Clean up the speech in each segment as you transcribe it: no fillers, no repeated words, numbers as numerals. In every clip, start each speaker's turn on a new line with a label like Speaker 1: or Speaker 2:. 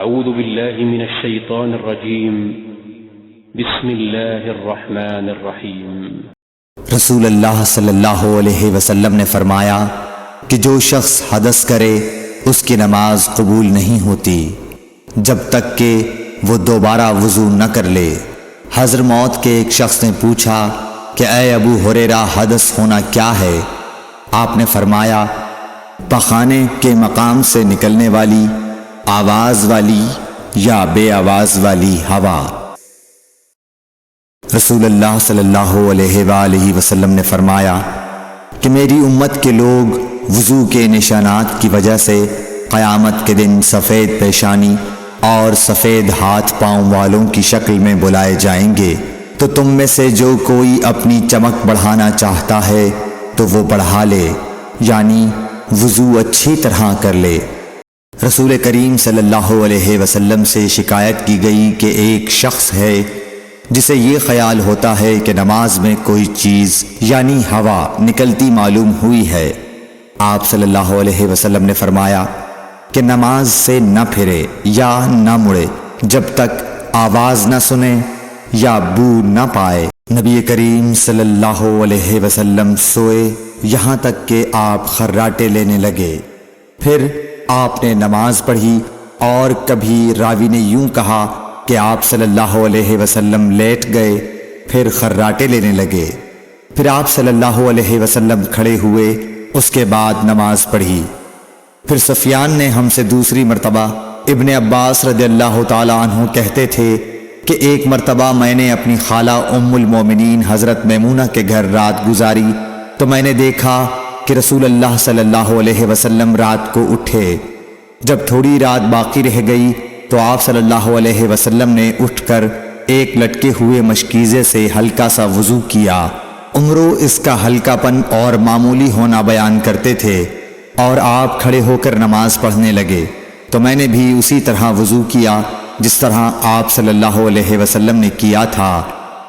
Speaker 1: اعوذ باللہ من الشیطان الرجیم بسم اللہ الرحمن الرحیم۔
Speaker 2: رسول اللہ صلی اللہ علیہ وسلم نے فرمایا کہ جو شخص حدث کرے اس کی نماز قبول نہیں ہوتی جب تک کہ وہ دوبارہ وضو نہ کر لے۔ حضرموت کے ایک شخص نے پوچھا کہ اے ابو ہریرہ، حدث ہونا کیا ہے؟ آپ نے فرمایا پخانے کے مقام سے نکلنے والی آواز والی یا بے آواز والی ہوا۔ رسول اللہ صلی اللہ علیہ وآلہ وسلم نے فرمایا کہ میری امت کے لوگ وضو کے نشانات کی وجہ سے قیامت کے دن سفید پیشانی اور سفید ہاتھ پاؤں والوں کی شکل میں بلائے جائیں گے، تو تم میں سے جو کوئی اپنی چمک بڑھانا چاہتا ہے تو وہ بڑھا لے، یعنی وضو اچھی طرح کر لے۔ رسول کریم صلی اللہ علیہ وسلم سے شکایت کی گئی کہ ایک شخص ہے جسے یہ خیال ہوتا ہے کہ نماز میں کوئی چیز یعنی ہوا نکلتی معلوم ہوئی ہے۔ آپ صلی اللہ علیہ وسلم نے فرمایا کہ نماز سے نہ پھرے یا نہ مڑے جب تک آواز نہ سنے یا بو نہ پائے۔ نبی کریم صلی اللہ علیہ وسلم سوئے یہاں تک کہ آپ خراٹے لینے لگے، پھر آپ نے نماز پڑھی، اور کبھی راوی نے یوں کہا کہ آپ صلی اللہ علیہ وسلم لیٹ گئے پھر خراٹے لینے لگے، پھر آپ صلی اللہ علیہ وسلم کھڑے ہوئے، اس کے بعد نماز پڑھی۔ پھر سفیان نے ہم سے دوسری مرتبہ، ابن عباس رضی اللہ تعالی عنہ کہتے تھے کہ ایک مرتبہ میں نے اپنی خالہ ام المومنین حضرت میمونہ کے گھر رات گزاری تو میں نے دیکھا کہ رسول اللہ صلی اللہ علیہ وسلم رات کو اٹھے۔ جب تھوڑی رات باقی رہ گئی تو آپ صلی اللہ علیہ وسلم نے اٹھ کر ایک لٹکے ہوئے مشکیزے سے ہلکا سا وضو کیا۔ عمرو اس کا ہلکا پن اور معمولی ہونا بیان کرتے تھے، اور آپ کھڑے ہو کر نماز پڑھنے لگے تو میں نے بھی اسی طرح وضو کیا جس طرح آپ صلی اللہ علیہ وسلم نے کیا تھا،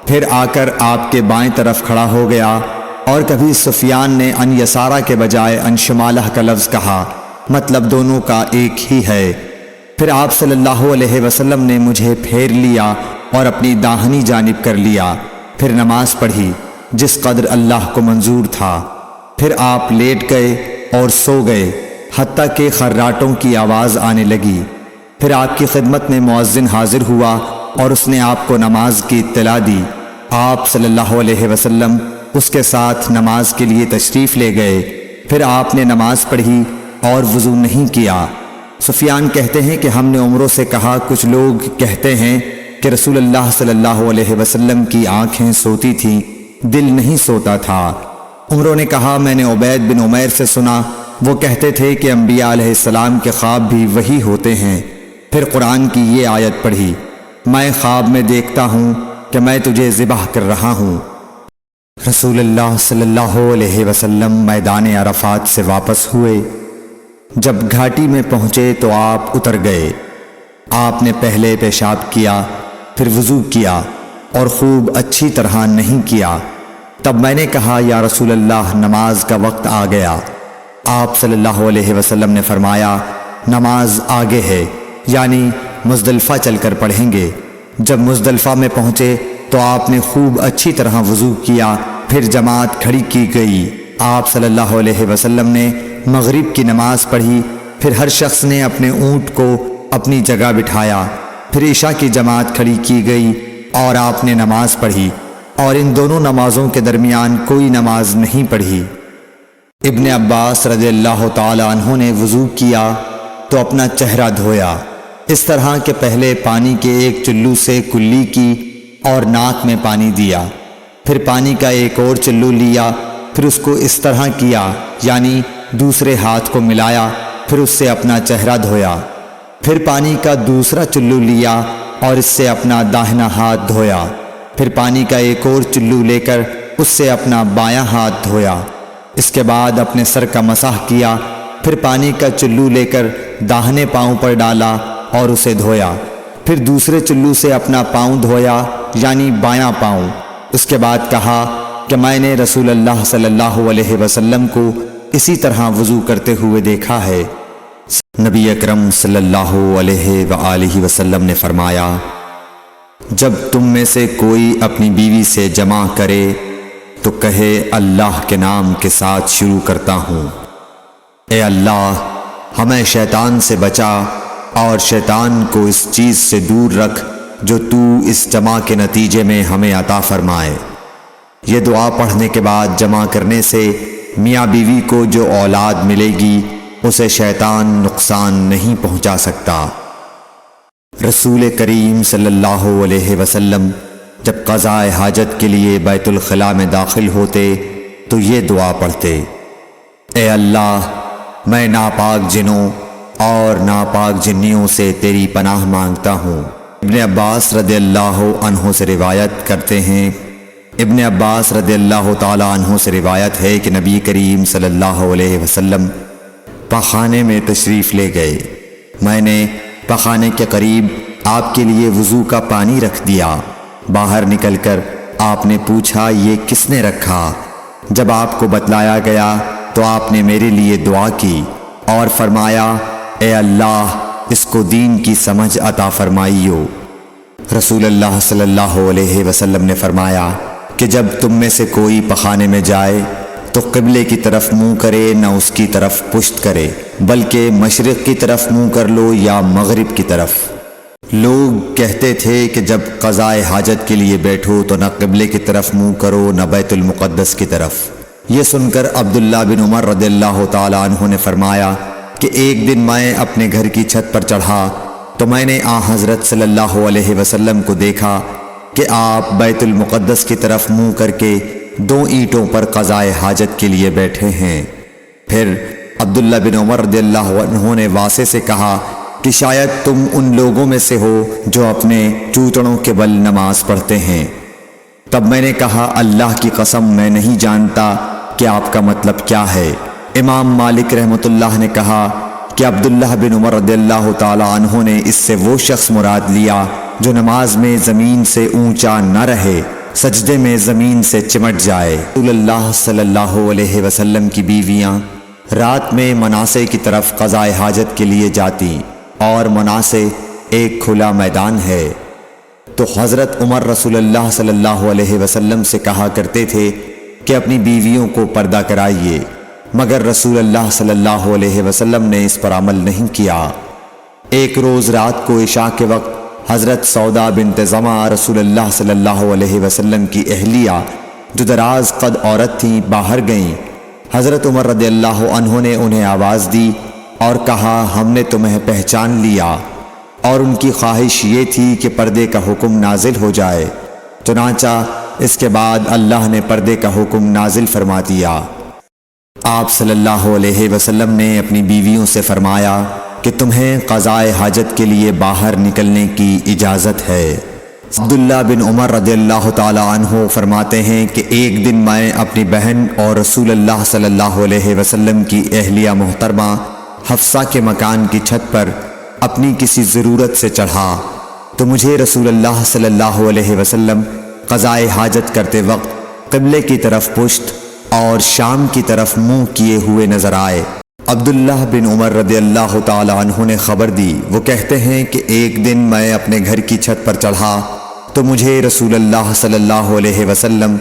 Speaker 2: پھر آ کر آپ کے بائیں طرف کھڑا ہو گیا۔ اور کبھی سفیان نے ان یسارہ کے بجائے ان شمالہ کا لفظ کہا، مطلب دونوں کا ایک ہی ہے۔ پھر آپ صلی اللہ علیہ وسلم نے مجھے پھیر لیا اور اپنی داہنی جانب کر لیا، پھر نماز پڑھی جس قدر اللہ کو منظور تھا، پھر آپ لیٹ گئے اور سو گئے حتیٰ کہ خراٹوں کی آواز آنے لگی۔ پھر آپ کی خدمت میں مؤذن حاضر ہوا اور اس نے آپ کو نماز کی اطلاع دی۔ آپ صلی اللہ علیہ وسلم اس کے ساتھ نماز کے لیے تشریف لے گئے، پھر آپ نے نماز پڑھی اور وضو نہیں کیا۔ سفیان کہتے ہیں کہ ہم نے عمروں سے کہا کچھ لوگ کہتے ہیں کہ رسول اللہ صلی اللہ علیہ وسلم کی آنکھیں سوتی تھیں، دل نہیں سوتا تھا۔ عمروں نے کہا میں نے عبید بن عمیر سے سنا، وہ کہتے تھے کہ انبیاء علیہ السلام کے خواب بھی وہی ہوتے ہیں۔ پھر قرآن کی یہ آیت پڑھی، میں خواب میں دیکھتا ہوں کہ میں تجھے ذبح کر رہا ہوں۔ رسول اللہ صلی اللہ علیہ وسلم میدان عرفات سے واپس ہوئے۔ جب گھاٹی میں پہنچے تو آپ اتر گئے۔ آپ نے پہلے پیشاب کیا، پھر وضو کیا اور خوب اچھی طرح نہیں کیا۔ تب میں نے کہا یا رسول اللہ، نماز کا وقت آ گیا۔ آپ صلی اللہ علیہ وسلم نے فرمایا نماز آگے ہے، یعنی مزدلفہ چل کر پڑھیں گے۔ جب مزدلفہ میں پہنچے تو آپ نے خوب اچھی طرح وضو کیا، پھر جماعت کھڑی کی گئی۔ آپ صلی اللہ علیہ وسلم نے مغرب کی نماز پڑھی، پھر ہر شخص نے اپنے اونٹ کو اپنی جگہ بٹھایا، پھر عشاء کی جماعت کھڑی کی گئی اور آپ نے نماز پڑھی، اور ان دونوں نمازوں کے درمیان کوئی نماز نہیں پڑھی۔ ابن عباس رضی اللہ تعالی عنہ نے وضو کیا تو اپنا چہرہ دھویا، اس طرح کہ پہلے پانی کے ایک چلو سے کلی کی اور ناک میں پانی دیا، پھر پانی کا ایک اور چلو لیا، پھر اس کو اس طرح کیا، یعنی دوسرے ہاتھ کو ملایا، پھر اس سے اپنا چہرہ دھویا، پھر پانی کا دوسرا چلو لیا اور اس سے اپنا داہنا ہاتھ دھویا، پھر پانی کا ایک اور چلو لے کر اس سے اپنا بایاں ہاتھ دھویا، اس کے بعد اپنے سر کا مسح کیا، پھر پانی کا چلو لے کر داہنے پاؤں پر ڈالا اور اسے دھویا، پھر دوسرے چلو سے اپنا پاؤں دھویا یعنی بایاں پاؤں۔ اس کے بعد کہا کہ میں نے رسول اللہ صلی اللہ علیہ وسلم کو اسی طرح وضو کرتے ہوئے دیکھا ہے۔ نبی اکرم صلی اللہ علیہ وآلہ وسلم نے فرمایا، جب تم میں سے کوئی اپنی بیوی سے جمع کرے تو کہے اللہ کے نام کے ساتھ شروع کرتا ہوں، اے اللہ ہمیں شیطان سے بچا اور شیطان کو اس چیز سے دور رکھ جو تو اس جمع کے نتیجے میں ہمیں عطا فرمائے۔ یہ دعا پڑھنے کے بعد جمع کرنے سے میاں بیوی کو جو اولاد ملے گی اسے شیطان نقصان نہیں پہنچا سکتا۔ رسول کریم صلی اللہ علیہ وسلم جب قضاء حاجت کے لیے بیت الخلاء میں داخل ہوتے تو یہ دعا پڑھتے، اے اللہ میں ناپاک جنوں اور ناپاک جنیوں سے تیری پناہ مانگتا ہوں۔ ابن عباس رضی اللہ عنہ سے روایت کرتے ہیں، ابن عباس رضی اللہ تعالی عنہ سے روایت ہے کہ نبی کریم صلی اللہ علیہ وسلم پخانے میں تشریف لے گئے۔ میں نے پخانے کے قریب آپ کے لیے وضو کا پانی رکھ دیا۔ باہر نکل کر آپ نے پوچھا یہ کس نے رکھا؟ جب آپ کو بتلایا گیا تو آپ نے میرے لیے دعا کی اور فرمایا، اے اللہ اس کو دین کی سمجھ عطا فرمائیو۔ رسول اللہ صلی اللہ علیہ وسلم نے فرمایا کہ جب تم میں سے کوئی پخانے میں جائے تو قبلے کی طرف منہ کرے نہ اس کی طرف پشت کرے، بلکہ مشرق کی طرف منہ کر لو یا مغرب کی طرف۔ لوگ کہتے تھے کہ جب قضاء حاجت کے لیے بیٹھو تو نہ قبلے کی طرف منہ کرو نہ بیت المقدس کی طرف۔ یہ سن کر عبداللہ بن عمر رضی اللہ تعالی عنہ نے فرمایا کہ ایک دن میں اپنے گھر کی چھت پر چڑھا تو میں نے حضرت صلی اللہ علیہ وسلم کو دیکھا کہ آپ بیت المقدس کی طرف منہ کر کے 2 اینٹوں پر قضاء حاجت کے لیے بیٹھے ہیں۔ پھر عبداللہ بن عمر رضی اللہ عنہ نے واسع سے کہا کہ شاید تم ان لوگوں میں سے ہو جو اپنے چوچڑوں کے بل نماز پڑھتے ہیں۔ تب میں نے کہا اللہ کی قسم میں نہیں جانتا کہ آپ کا مطلب کیا ہے۔ امام مالک رحمۃ اللہ نے کہا کہ عبداللہ بن عمر رضی اللہ تعالی عنہ نے اس سے وہ شخص مراد لیا جو نماز میں زمین سے اونچا نہ رہے، سجدے میں زمین سے چمٹ جائے۔ رسول اللہ صلی اللہ علیہ وسلم کی بیویاں رات میں مناصے کی طرف قضاء حاجت کے لیے جاتی اور مناصے ایک کھلا میدان ہے، تو حضرت عمر رسول اللہ صلی اللہ علیہ وسلم سے کہا کرتے تھے کہ اپنی بیویوں کو پردہ کرائیے، مگر رسول اللہ صلی اللہ علیہ وسلم نے اس پر عمل نہیں کیا۔ ایک روز رات کو عشاء کے وقت حضرت سودا بنت زمعہ رسول اللہ صلی اللہ علیہ وسلم کی اہلیہ جو دراز قد عورت تھیں باہر گئیں۔ حضرت عمر رضی اللہ عنہ نے انہیں آواز دی اور کہا ہم نے تمہیں پہچان لیا، اور ان کی خواہش یہ تھی کہ پردے کا حکم نازل ہو جائے، چنانچہ اس کے بعد اللہ نے پردے کا حکم نازل فرما دیا۔ آپ صلی اللہ علیہ وسلم نے اپنی بیویوں سے فرمایا کہ تمہیں قضاء حاجت کے لیے باہر نکلنے کی اجازت ہے۔ عبداللہ بن عمر رضی اللہ تعالی عنہ فرماتے ہیں کہ ایک دن میں اپنی بہن اور رسول اللہ صلی اللہ علیہ وسلم کی اہلیہ محترمہ حفصہ کے مکان کی چھت پر اپنی کسی ضرورت سے چڑھا تو مجھے رسول اللہ صلی اللہ علیہ وسلم قضاء حاجت کرتے وقت قبلے کی طرف پشت اور شام کی طرف منہ کیے ہوئے نظر آئے۔ عبداللہ بن عمر رضی اللہ تعالی عنہ نے خبر دی، وہ کہتے ہیں کہ ایک دن میں اپنے گھر کی چھت پر چڑھا تو مجھے رسول اللہ صلی اللہ علیہ وسلم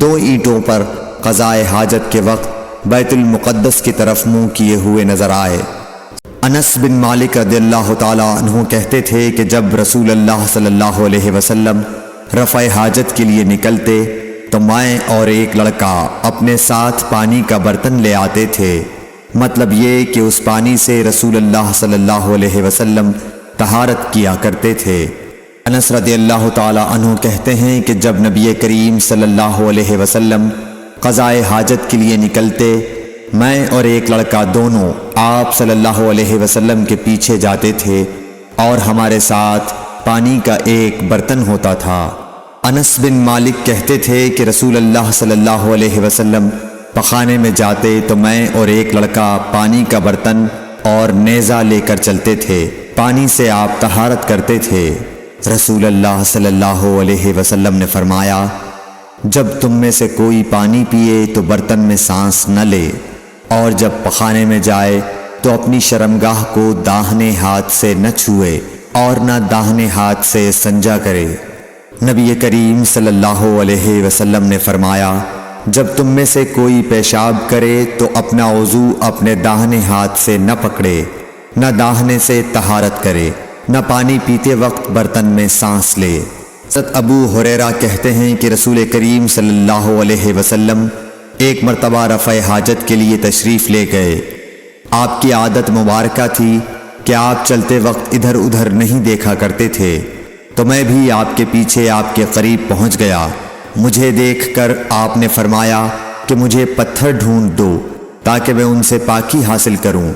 Speaker 2: 2 اینٹوں پر قضاء حاجت کے وقت بیت المقدس کی طرف منہ کیے ہوئے نظر آئے۔ انس بن مالک رضی اللہ تعالی عنہ کہتے تھے کہ جب رسول اللہ صلی اللہ علیہ وسلم رفع حاجت کے لیے نکلتے تو میں اور ایک لڑکا اپنے ساتھ پانی کا برتن لے آتے تھے، مطلب یہ کہ اس پانی سے رسول اللہ صلی اللہ علیہ وسلم طہارت کیا کرتے تھے۔ انس رضی اللہ تعالی عنہ کہتے ہیں کہ جب نبی کریم صلی اللہ علیہ وسلم قضاء حاجت کے لیے نکلتے، میں اور ایک لڑکا دونوں آپ صلی اللہ علیہ وسلم کے پیچھے جاتے تھے اور ہمارے ساتھ پانی کا ایک برتن ہوتا تھا۔ انس بن مالک کہتے تھے کہ رسول اللہ صلی اللہ علیہ وسلم پخانے میں جاتے تو میں اور ایک لڑکا پانی کا برتن اور نیزہ لے کر چلتے تھے، پانی سے آپ طہارت کرتے تھے۔ رسول اللہ صلی اللہ علیہ وسلم نے فرمایا، جب تم میں سے کوئی پانی پیے تو برتن میں سانس نہ لے، اور جب پخانے میں جائے تو اپنی شرمگاہ کو داہنے ہاتھ سے نہ چھوئے اور نہ داہنے ہاتھ سے استنجا کرے۔ نبی کریم صلی اللہ علیہ وسلم نے فرمایا، جب تم میں سے کوئی پیشاب کرے تو اپنا وضو اپنے داہنے ہاتھ سے نہ پکڑے، نہ داہنے سے طہارت کرے، نہ پانی پیتے وقت برتن میں سانس لے۔ حضرت ابو ہریرہ کہتے ہیں کہ رسول کریم صلی اللہ علیہ وسلم ایک مرتبہ رفع حاجت کے لیے تشریف لے گئے۔ آپ کی عادت مبارکہ تھی کہ آپ چلتے وقت ادھر ادھر نہیں دیکھا کرتے تھے، تو میں بھی آپ کے پیچھے آپ کے قریب پہنچ گیا۔ مجھے دیکھ کر آپ نے فرمایا کہ مجھے پتھر ڈھونڈ دو تاکہ میں ان سے پاکی حاصل کروں،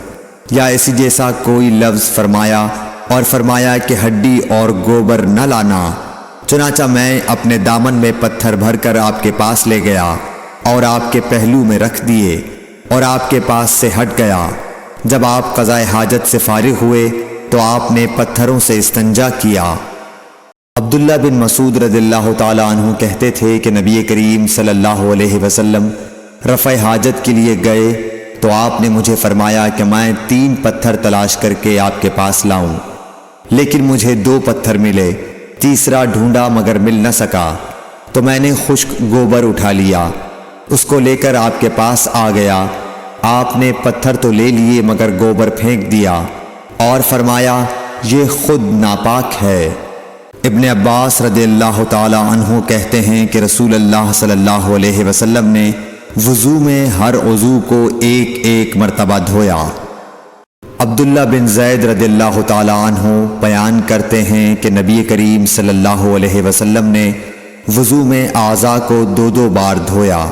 Speaker 2: یا اسی جیسا کوئی لفظ فرمایا، اور فرمایا کہ ہڈی اور گوبر نہ لانا۔ چنانچہ میں اپنے دامن میں پتھر بھر کر آپ کے پاس لے گیا اور آپ کے پہلو میں رکھ دیے اور آپ کے پاس سے ہٹ گیا۔ جب آپ قضاء حاجت سے فارغ ہوئے تو آپ نے پتھروں سے استنجا کیا۔ عبداللہ بن مسعود رضی اللہ تعالیٰ عنہ کہتے تھے کہ نبی کریم صلی اللہ علیہ وسلم رفع حاجت کے لیے گئے تو آپ نے مجھے فرمایا کہ میں 3 پتھر تلاش کر کے آپ کے پاس لاؤں، لیکن مجھے 2 پتھر ملے، تیسرا ڈھونڈا مگر مل نہ سکا، تو میں نے خشک گوبر اٹھا لیا، اس کو لے کر آپ کے پاس آ گیا۔ آپ نے پتھر تو لے لیے مگر گوبر پھینک دیا اور فرمایا یہ خود ناپاک ہے۔ ابن عباس رضی اللہ تعالی عنہ کہتے ہیں کہ رسول اللہ صلی اللہ علیہ وسلم نے وضو میں ہر عضو کو ایک ایک مرتبہ دھویا۔ عبداللہ بن زید رضی اللہ تعالی عنہ بیان کرتے ہیں کہ نبی کریم صلی اللہ علیہ وسلم نے وضو میں اعضاء کو 2 بار دھویا۔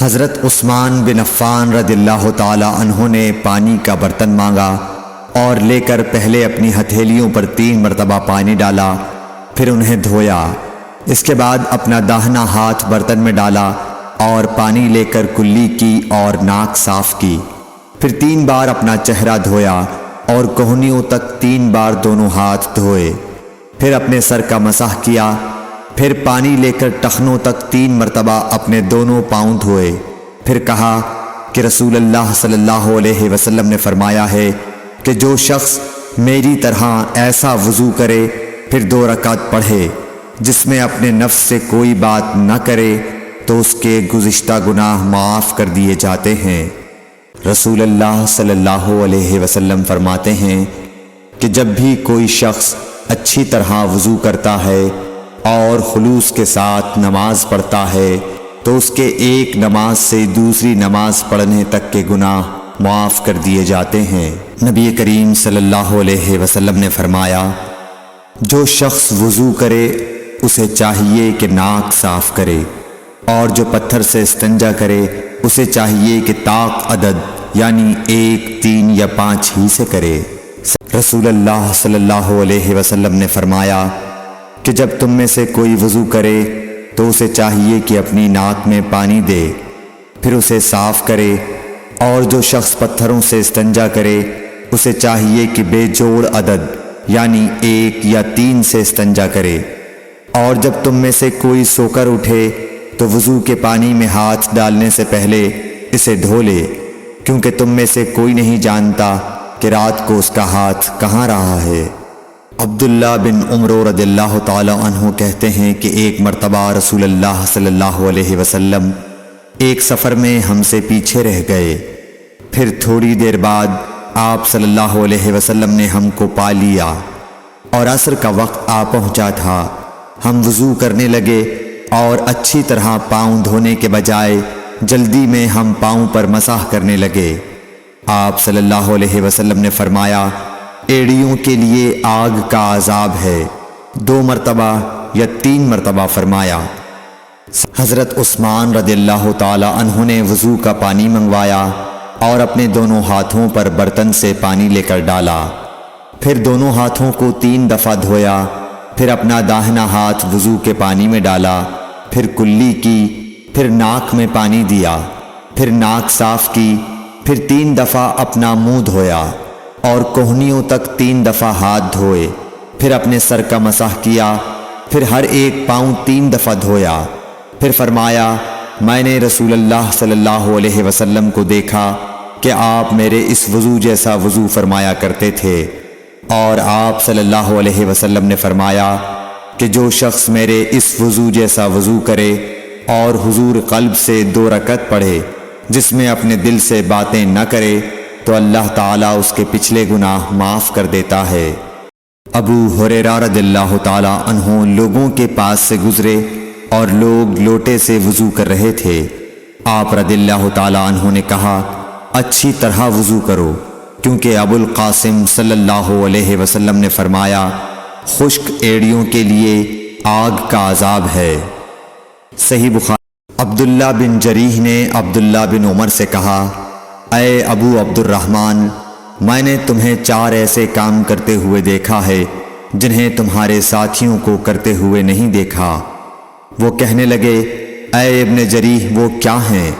Speaker 2: حضرت عثمان بن عفان رضی اللہ تعالی عنہ نے پانی کا برتن مانگا اور لے کر پہلے اپنی ہتھیلیوں پر 3 مرتبہ پانی ڈالا، پھر انہیں دھویا۔ اس کے بعد اپنا داہنا ہاتھ برتن میں ڈالا اور پانی لے کر کلی کی اور ناک صاف کی، پھر 3 بار اپنا چہرہ دھویا اور کوہنیوں تک 3 بار دونوں ہاتھ دھوئے، پھر اپنے سر کا مسح کیا، پھر پانی لے کر ٹخنوں تک 3 مرتبہ اپنے دونوں پاؤں دھوئے، پھر کہا کہ رسول اللہ صلی اللہ علیہ وسلم نے فرمایا ہے کہ جو شخص میری طرح ایسا وضو کرے پھر 2 رکعت پڑھے جس میں اپنے نفس سے کوئی بات نہ کرے تو اس کے گزشتہ گناہ معاف کر دیے جاتے ہیں۔ رسول اللہ صلی اللہ علیہ وسلم فرماتے ہیں کہ جب بھی کوئی شخص اچھی طرح وضو کرتا ہے اور خلوص کے ساتھ نماز پڑھتا ہے تو اس کے ایک نماز سے دوسری نماز پڑھنے تک کے گناہ معاف کر دیے جاتے ہیں۔ نبی کریم صلی اللہ علیہ وسلم نے فرمایا جو شخص وضو کرے اسے چاہیے کہ ناک صاف کرے، اور جو پتھر سے استنجا کرے اسے چاہیے کہ طاق عدد یعنی 1، 3 یا 5 ہی سے کرے۔ رسول اللہ صلی اللہ علیہ وسلم نے فرمایا کہ جب تم میں سے کوئی وضو کرے تو اسے چاہیے کہ اپنی ناک میں پانی دے، پھر اسے صاف کرے، اور جو شخص پتھروں سے استنجا کرے اسے چاہیے کہ بے جوڑ عدد یعنی 1 یا 3 سے استنجا کرے، اور جب تم میں سے کوئی سو کر اٹھے تو وضو کے پانی میں ہاتھ ڈالنے سے پہلے اسے دھو لے، کیونکہ تم میں سے کوئی نہیں جانتا کہ رات کو اس کا ہاتھ کہاں رہا ہے۔ عبداللہ بن عمر رضی اللہ تعالی عنہ کہتے ہیں کہ ایک مرتبہ رسول اللہ صلی اللہ علیہ وسلم ایک سفر میں ہم سے پیچھے رہ گئے، پھر تھوڑی دیر بعد آپ صلی اللہ علیہ وسلم نے ہم کو پا لیا اور عصر کا وقت آ پہنچا تھا۔ ہم وضو کرنے لگے اور اچھی طرح پاؤں دھونے کے بجائے جلدی میں ہم پاؤں پر مسح کرنے لگے۔ آپ صلی اللہ علیہ وسلم نے فرمایا ایڑیوں کے لیے آگ کا عذاب ہے، 2 مرتبہ یا 3 مرتبہ فرمایا۔ حضرت عثمان رضی اللہ تعالی عنہ نے وضو کا پانی منگوایا اور اپنے دونوں ہاتھوں پر برتن سے پانی لے کر ڈالا، پھر دونوں ہاتھوں کو 3 دفعہ دھویا، پھر اپنا داہنا ہاتھ وضو کے پانی میں ڈالا، پھر کلی کی، پھر ناک میں پانی دیا، پھر ناک صاف کی، پھر 3 دفعہ اپنا منہ دھویا اور کوہنیوں تک 3 دفعہ ہاتھ دھوئے، پھر اپنے سر کا مسح کیا، پھر ہر ایک پاؤں 3 دفعہ دھویا، پھر فرمایا میں نے رسول اللہ صلی اللہ علیہ وسلم کو دیکھا کہ آپ میرے اس وضو جیسا وضو فرمایا کرتے تھے، اور آپ صلی اللہ علیہ وسلم نے فرمایا کہ جو شخص میرے اس وضو جیسا وضو کرے اور حضور قلب سے 2 رکعت پڑھے جس میں اپنے دل سے باتیں نہ کرے تو اللہ تعالیٰ اس کے پچھلے گناہ معاف کر دیتا ہے۔ ابو ہریرہ رضی اللہ تعالیٰ عنہ لوگوں کے پاس سے گزرے اور لوگ لوٹے سے وضو کر رہے تھے۔ آپ رضی اللہ تعالیٰ عنہ نے کہا، اچھی طرح وضو کرو، کیونکہ ابو القاسم صلی اللہ علیہ وسلم نے فرمایا، خشک ایڑیوں کے لیے آگ کا عذاب ہے۔ صحیح بخاری۔ عبداللہ بن جریح نے عبداللہ بن عمر سے کہا، اے ابو عبد الرحمن، میں نے تمہیں 4 ایسے کام کرتے ہوئے دیکھا ہے جنہیں تمہارے ساتھیوں کو کرتے ہوئے نہیں دیکھا۔ وہ کہنے لگے، اے ابن جریح وہ کیا ہیں؟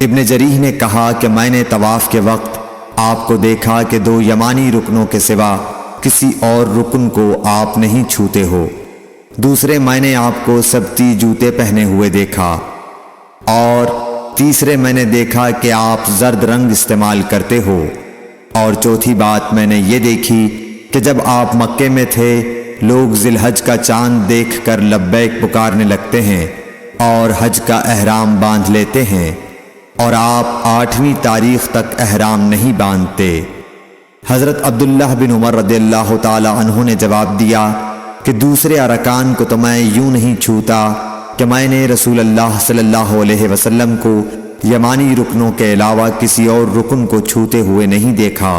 Speaker 2: ابن جریح نے کہا کہ میں نے طواف کے وقت آپ کو دیکھا کہ 2 یمانی رکنوں کے سوا کسی اور رکن کو آپ نہیں چھوتے ہو۔ دوسرے میں نے آپ کو سبتی جوتے پہنے ہوئے دیکھا، اور تیسرے میں نے دیکھا کہ آپ زرد رنگ استعمال کرتے ہو، اور چوتھی بات میں نے یہ دیکھی کہ جب آپ مکے میں تھے لوگ ذی الحج کا چاند دیکھ کر لبیک پکارنے لگتے ہیں اور حج کا احرام باندھ لیتے ہیں، اور آپ 8ویں تاریخ تک احرام نہیں باندھتے۔ حضرت عبداللہ بن عمر رضی اللہ تعالی عنہ نے جواب دیا کہ دوسرے ارکان کو تو میں یوں نہیں چھوتا کہ میں نے رسول اللہ صلی اللہ علیہ وسلم کو یمانی رکنوں کے علاوہ کسی اور رکن کو چھوتے ہوئے نہیں دیکھا،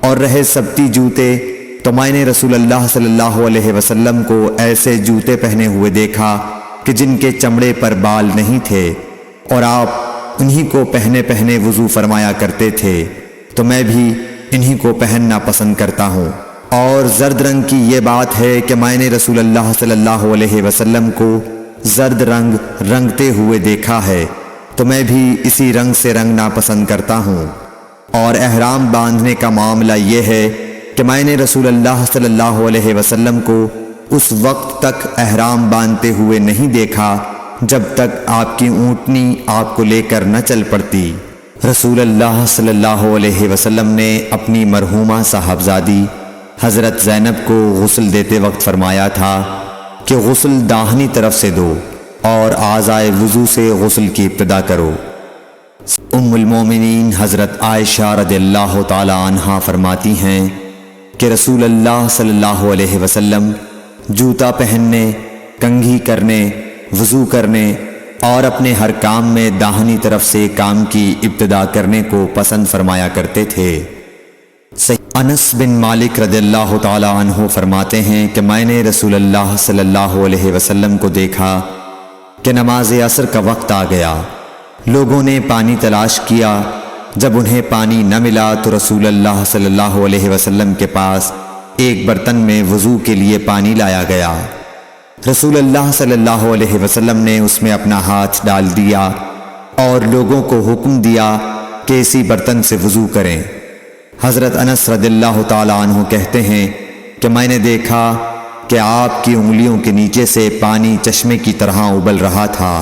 Speaker 2: اور رہے سبتی جوتے تو میں نے رسول اللہ صلی اللہ علیہ وسلم کو ایسے جوتے پہنے ہوئے دیکھا کہ جن کے چمڑے پر بال نہیں تھے، اور آپ انہی کو پہنے وضو فرمایا کرتے تھے، تو میں بھی انہی کو پہننا پسند کرتا ہوں۔ اور زرد رنگ کی یہ بات ہے کہ میں نے رسول اللہ صلی اللہ علیہ وسلم کو زرد رنگ رنگتے ہوئے دیکھا ہے، تو میں بھی اسی رنگ سے رنگنا پسند کرتا ہوں۔ اور احرام باندھنے کا معاملہ یہ ہے کہ میں نے رسول اللہ صلی اللہ علیہ وسلم کو اس وقت تک احرام باندھتے ہوئے نہیں دیکھا جب تک آپ کی اونٹنی آپ کو لے کر نہ چل پڑتی۔ رسول اللہ صلی اللہ علیہ وسلم نے اپنی مرحومہ صاحبزادی حضرت زینب کو غسل دیتے وقت فرمایا تھا کہ غسل داہنی طرف سے دو اور اعضائے وضو سے غسل کی ابتدا کرو۔ ام المومنین حضرت عائشہ رضی اللہ تعالی عنہا فرماتی ہیں کہ رسول اللہ صلی اللہ علیہ وسلم جوتا پہننے، کنگھی کرنے، وضو کرنے اور اپنے ہر کام میں داہنی طرف سے کام کی ابتدا کرنے کو پسند فرمایا کرتے تھے۔ انس بن مالک رضی اللہ تعالی عنہ فرماتے ہیں کہ میں نے رسول اللہ صلی اللہ علیہ وسلم کو دیکھا کہ نماز عصر کا وقت آ گیا، لوگوں نے پانی تلاش کیا، جب انہیں پانی نہ ملا تو رسول اللہ صلی اللہ علیہ وسلم کے پاس ایک برتن میں وضو کے لیے پانی لایا گیا۔ رسول اللہ صلی اللہ علیہ وسلم نے اس میں اپنا ہاتھ ڈال دیا اور لوگوں کو حکم دیا کہ اسی برتن سے وضو کریں۔ حضرت انس رضی اللہ تعالی عنہ کہتے ہیں کہ میں نے دیکھا کہ آپ کی انگلیوں کے نیچے سے پانی چشمے کی طرح ابل رہا تھا،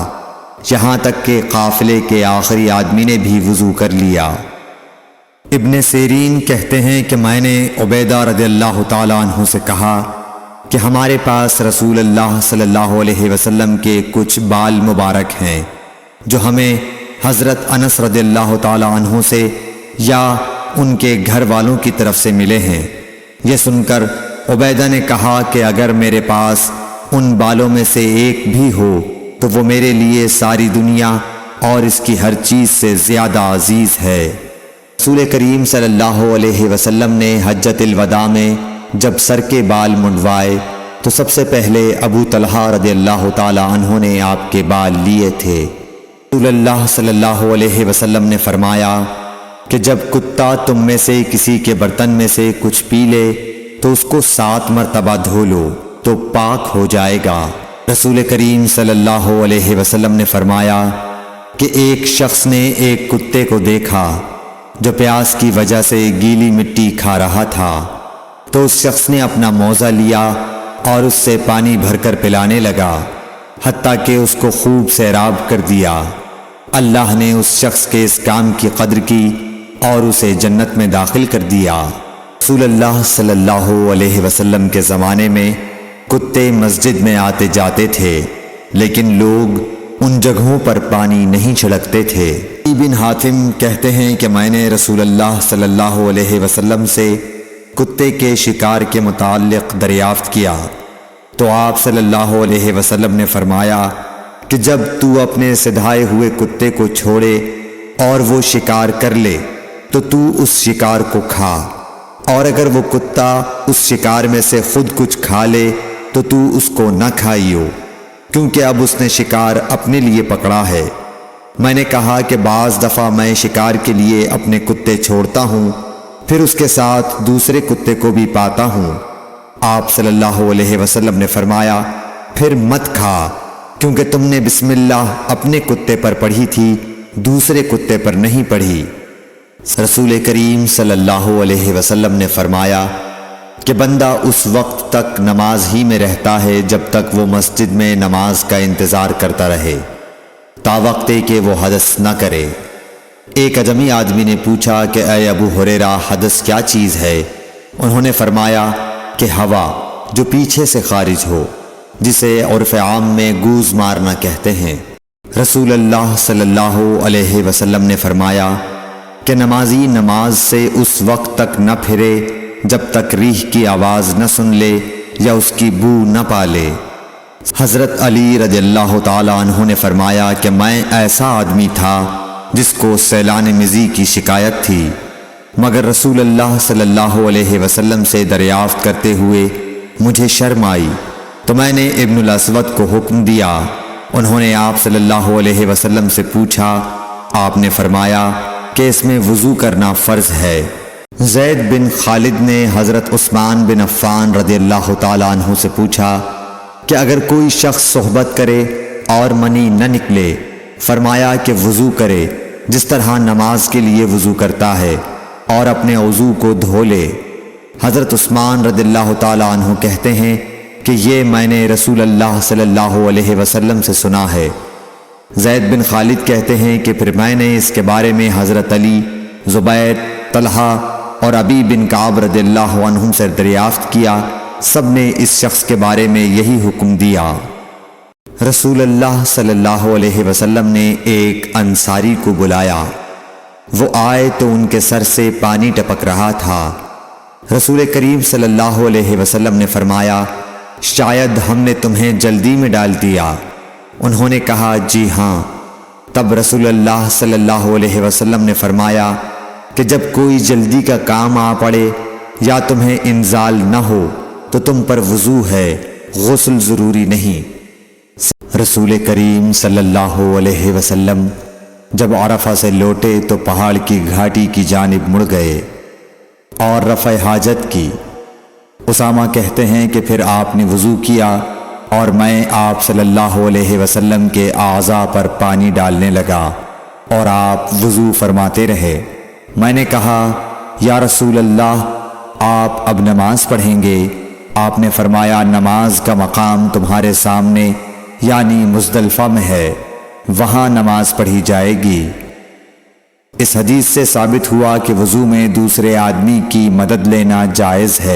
Speaker 2: یہاں تک کہ قافلے کے آخری آدمی نے بھی وضو کر لیا۔ ابن سیرین کہتے ہیں کہ میں نے عبیدہ رضی اللہ تعالی عنہ سے کہا کہ ہمارے پاس رسول اللہ صلی اللہ علیہ وسلم کے کچھ بال مبارک ہیں جو ہمیں حضرت انس رضی اللہ تعالی عنہ سے یا ان کے گھر والوں کی طرف سے ملے ہیں۔ یہ سن کر عبیدہ نے کہا کہ اگر میرے پاس ان بالوں میں سے ایک بھی ہو تو وہ میرے لیے ساری دنیا اور اس کی ہر چیز سے زیادہ عزیز ہے۔ رسول کریم صلی اللہ علیہ وسلم نے حجۃ الوداع میں جب سر کے بال منڈوائے تو سب سے پہلے ابو طلحہ رضی اللہ تعالی عنہ نے آپ کے بال لیے تھے۔ رسول اللہ صلی اللہ علیہ وسلم نے فرمایا کہ جب کتا تم میں سے کسی کے برتن میں سے کچھ پی لے تو اس کو 7 مرتبہ دھو لو تو پاک ہو جائے گا۔ رسول کریم صلی اللہ علیہ وسلم نے فرمایا کہ ایک شخص نے ایک کتے کو دیکھا جو پیاس کی وجہ سے گیلی مٹی کھا رہا تھا، تو اس شخص نے اپنا موزہ لیا اور اس سے پانی بھر کر پلانے لگا حتیٰ کہ اس کو خوب سیراب کر دیا۔ اللہ نے اس شخص کے اس کام کی قدر کی اور اسے جنت میں داخل کر دیا۔ رسول اللہ صلی اللہ علیہ وسلم کے زمانے میں کتے مسجد میں آتے جاتے تھے، لیکن لوگ ان جگہوں پر پانی نہیں چھڑکتے تھے۔ بن حاتم کہتے ہیں کہ میں نے رسول اللہ صلی اللہ علیہ وسلم سے کتے کے شکار کے متعلق دریافت کیا، تو آپ صلی اللہ علیہ وسلم نے فرمایا کہ جب تو اپنے سدھائے ہوئے کتے کو چھوڑے اور وہ شکار کر لے تو اس شکار کو کھا، اور اگر وہ کتا اس شکار میں سے خود کچھ کھا لے تو اس کو نہ کھائیو، کیونکہ اب اس نے شکار اپنے لیے پکڑا ہے۔ میں نے کہا کہ بعض دفعہ میں شکار کے لیے اپنے کتے چھوڑتا ہوں، پھر اس کے ساتھ دوسرے کتے کو بھی پاتا ہوں۔ آپ صلی اللہ علیہ وسلم نے فرمایا پھر مت کھا، کیونکہ تم نے بسم اللہ اپنے کتے پر پڑھی تھی، دوسرے کتے پر نہیں پڑھی۔ رسول کریم صلی اللہ علیہ وسلم نے فرمایا کہ بندہ اس وقت تک نماز ہی میں رہتا ہے جب تک وہ مسجد میں نماز کا انتظار کرتا رہے، تا وقت کہ وہ حدث نہ کرے۔ ایک اجمی آدمی نے پوچھا کہ اے ابو ہریرہ، حدث کیا چیز ہے؟ انہوں نے فرمایا کہ ہوا جو پیچھے سے خارج ہو، جسے عرف عام میں گوز مارنا کہتے ہیں۔ رسول اللہ صلی اللہ علیہ وسلم نے فرمایا کہ نمازی نماز سے اس وقت تک نہ پھرے جب تک ریح کی آواز نہ سن لے یا اس کی بو نہ پالے۔ حضرت علی رضی اللہ تعالیٰ عنہ نے فرمایا کہ میں ایسا آدمی تھا جس کو سیلان مزی کی شکایت تھی، مگر رسول اللہ صلی اللہ علیہ وسلم سے دریافت کرتے ہوئے مجھے شرم آئی، تو میں نے ابن الاسود کو حکم دیا۔ انہوں نے آپ صلی اللہ علیہ وسلم سے پوچھا، آپ نے فرمایا کہ اس میں وضو کرنا فرض ہے۔ زید بن خالد نے حضرت عثمان بن عفان رضی اللہ تعالیٰ عنہ سے پوچھا کہ اگر کوئی شخص صحبت کرے اور منی نہ نکلے، فرمایا کہ وضو کرے جس طرح نماز کے لیے وضو کرتا ہے، اور اپنے وضو کو دھو لے۔ حضرت عثمان رضی اللہ تعالیٰ عنہ کہتے ہیں کہ یہ میں نے رسول اللہ صلی اللہ علیہ وسلم سے سنا ہے۔ زید بن خالد کہتے ہیں کہ پھر میں نے اس کے بارے میں حضرت علی، زبیر، طلحہ اور ابی بن کعب رضی اللہ عنہم سے دریافت کیا، سب نے اس شخص کے بارے میں یہی حکم دیا۔ رسول اللہ صلی اللہ علیہ وسلم نے ایک انصاری کو بلایا، وہ آئے تو ان کے سر سے پانی ٹپک رہا تھا۔ رسول کریم صلی اللہ علیہ وسلم نے فرمایا شاید ہم نے تمہیں جلدی میں ڈال دیا۔ انہوں نے کہا جی ہاں۔ تب رسول اللہ صلی اللہ علیہ وسلم نے فرمایا کہ جب کوئی جلدی کا کام آ پڑے یا تمہیں انزال نہ ہو تو تم پر وضو ہے، غسل ضروری نہیں۔ رسول کریم صلی اللہ علیہ وسلم جب عرفہ سے لوٹے تو پہاڑ کی گھاٹی کی جانب مڑ گئے اور رفع حاجت کی۔ اسامہ کہتے ہیں کہ پھر آپ نے وضو کیا اور میں آپ صلی اللہ علیہ وسلم کے اعضاء پر پانی ڈالنے لگا اور آپ وضو فرماتے رہے۔ میں نے کہا یا رسول اللہ، آپ اب نماز پڑھیں گے؟ آپ نے فرمایا نماز کا مقام تمہارے سامنے یعنی مزدلفہ میں ہے، وہاں نماز پڑھی جائے گی۔ اس حدیث سے ثابت ہوا کہ وضو میں دوسرے آدمی کی مدد لینا جائز ہے۔